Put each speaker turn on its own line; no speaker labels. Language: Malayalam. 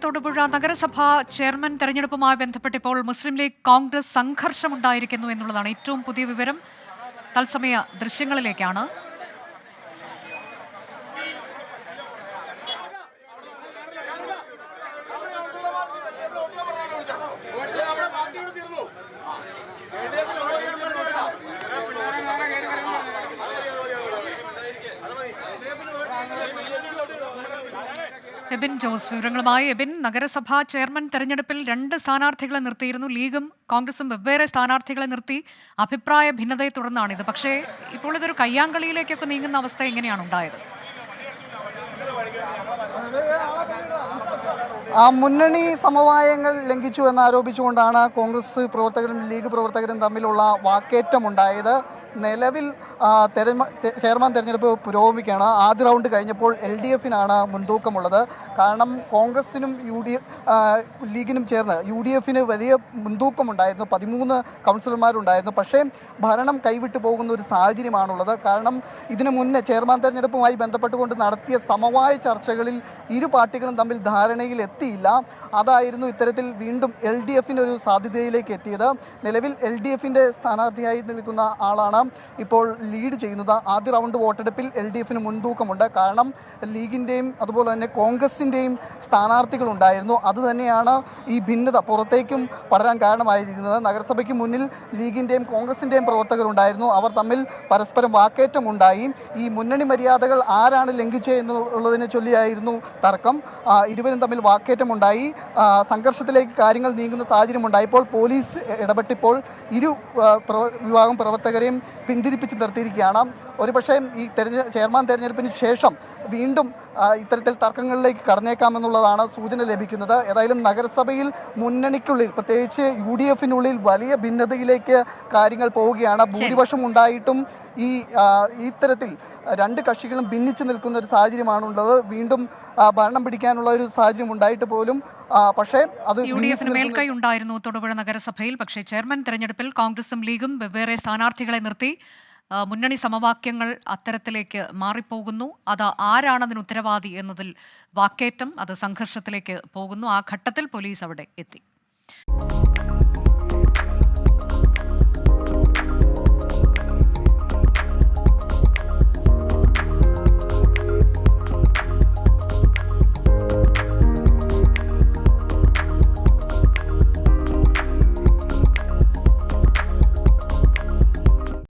തൊടുപുഴ നഗരസഭാ ചെയർമാൻ തെരഞ്ഞെടുപ്പുമായി ബന്ധപ്പെട്ട് ഇപ്പോൾ മുസ്ലിം ലീഗ് കോൺഗ്രസ് സംഘർഷമുണ്ടായിരിക്കുന്നു എന്നുള്ളതാണ് ഏറ്റവും പുതിയ വിവരം. തത്സമയ ദൃശ്യങ്ങളിലേക്കാണ്. എബിൻ ജോസ് വിവരങ്ങളുമായി. എബിൻ, നഗരസഭാ ചെയർമാൻ തെരഞ്ഞെടുപ്പിൽ 2 സ്ഥാനാർത്ഥികളെ നിർത്തിയിരുന്നു. ലീഗും കോൺഗ്രസും വെവ്വേറെ സ്ഥാനാർത്ഥികളെ നിർത്തി. അഭിപ്രായ ഭിന്നതയെ തുടർന്നാണിത്. പക്ഷേ ഇപ്പോൾ ഇതൊരു കയ്യാങ്കളിയിലേക്കൊക്കെ നീങ്ങുന്ന അവസ്ഥ എങ്ങനെയാണ് ഉണ്ടായത്?
മുന്നണി സമവായങ്ങൾ ലംഘിച്ചു എന്നാരോപിച്ചുകൊണ്ടാണ് കോൺഗ്രസ് പ്രവർത്തകരും ലീഗ് പ്രവർത്തകരും തമ്മിലുള്ള വാക്കേറ്റമുണ്ടായത്. നിലവിൽ ചെയർമാൻ തെരഞ്ഞെടുപ്പ് പുരോഗമിക്കുകയാണ്. ആദ്യ റൗണ്ട് കഴിഞ്ഞപ്പോൾ LDFിനാണ് മുൻതൂക്കമുള്ളത്. കാരണം കോൺഗ്രസിനും ലീഗിനും ചേർന്ന് UDFിന് വലിയ മുൻതൂക്കമുണ്ടായിരുന്നു. 13 കൗൺസിലർമാരുണ്ടായിരുന്നു. പക്ഷേ ഭരണം കൈവിട്ടു പോകുന്ന ഒരു സാഹചര്യമാണുള്ളത്. കാരണം ഇതിനു മുന്നേ ചെയർമാൻ തെരഞ്ഞെടുപ്പുമായി ബന്ധപ്പെട്ടുകൊണ്ട് നടത്തിയ സമവായ ചർച്ചകളിൽ ഇരു പാർട്ടികളും തമ്മിൽ ധാരണയിൽ എത്തിയില്ല. അതായിരുന്നു ഇത്തരത്തിൽ വീണ്ടും LDFിൻ്റെ ഒരു സാധ്യതയിലേക്ക് എത്തിയത്. നിലവിൽ LDFിൻ്റെ സ്ഥാനാർത്ഥിയായി നിൽക്കുന്ന ആളാണ് ഇപ്പോൾ ലീഡ് ചെയ്യുന്നത്. ആദ്യ റൗണ്ട് വോട്ടെടുപ്പിൽ LDFിന് മുൻതൂക്കമുണ്ട്. കാരണം ലീഗിൻ്റെയും അതുപോലെ തന്നെ കോൺഗ്രസിൻ്റെയും സ്ഥാനാർത്ഥികളുണ്ടായിരുന്നു. അതുതന്നെയാണ് ഈ ഭിന്നത പുറത്തേക്കും പടരാൻ കാരണമായിരിക്കുന്നത്. നഗരസഭയ്ക്ക് മുന്നിൽ ലീഗിൻ്റെയും കോൺഗ്രസിൻ്റെയും പ്രവർത്തകരുണ്ടായിരുന്നു. അവർ തമ്മിൽ പരസ്പരം വാക്കേറ്റമുണ്ടായി. ഈ മുന്നണി മര്യാദകൾ ആരാണ് ലംഘിച്ചത് എന്നുള്ളതിനെ ചൊല്ലിയായിരുന്നു തർക്കം. ഇരുവരും തമ്മിൽ വാക്കേറ്റമുണ്ടായി. സംഘർഷത്തിലേക്ക് കാര്യങ്ങൾ നീങ്ങുന്ന സാഹചര്യമുണ്ടായപ്പോൾ പോലീസ് ഇടപെട്ടിപ്പോൾ ഇരു വിഭാഗം പ്രവർത്തകരെയും പിന്തിരിപ്പിച്ച് നിർത്തിയിരിക്കുകയാണ്. ഒരുപക്ഷേ ഈ ചെയർമാൻ തെരഞ്ഞെടുപ്പിന് ശേഷം വീണ്ടും ഇത്തരത്തിൽ തർക്കങ്ങളിലേക്ക് കടന്നേക്കാമെന്നുള്ളതാണ് സൂചന ലഭിക്കുന്നത്. ഏതായാലും നഗരസഭയിൽ മുന്നണിക്കുള്ളിൽ പ്രത്യേകിച്ച് UDFിനുള്ളിൽ വലിയ ഭിന്നതയിലേക്ക് കാര്യങ്ങൾ പോവുകയാണ്. ഭൂരിപക്ഷം ഉണ്ടായിട്ടും ഇത്തരത്തിൽ 2 കക്ഷികളും ഭിന്നിച്ചു നിൽക്കുന്ന ഒരു സാഹചര്യമാണുള്ളത്. വീണ്ടും ഭരണം പിടിക്കാനുള്ള ഒരു സാഹചര്യം ഉണ്ടായിട്ട് പോലും പക്ഷേ അത്
UDFിന് മേൽക്കൈ ഉണ്ടായിരുന്നു തൊടുപുഴ നഗരസഭയിൽ. പക്ഷേ ചെയർമാൻ തെരഞ്ഞെടുപ്പിൽ കോൺഗ്രസും ലീഗും വെവ്വേറെ സ്ഥാനാർത്ഥികളെ നിർത്തി. മുന്നണി സമവാക്യങ്ങൾ അത്തരത്തിലേക്ക് മാറിപ്പോകുന്നു. അത് ആരാണതിന് ഉത്തരവാദി എന്നതിൽ വാക്കേറ്റം, അത് സംഘർഷത്തിലേക്ക് പോകുന്നു. ആ ഘട്ടത്തിൽ പോലീസ് അവിടെ എത്തി.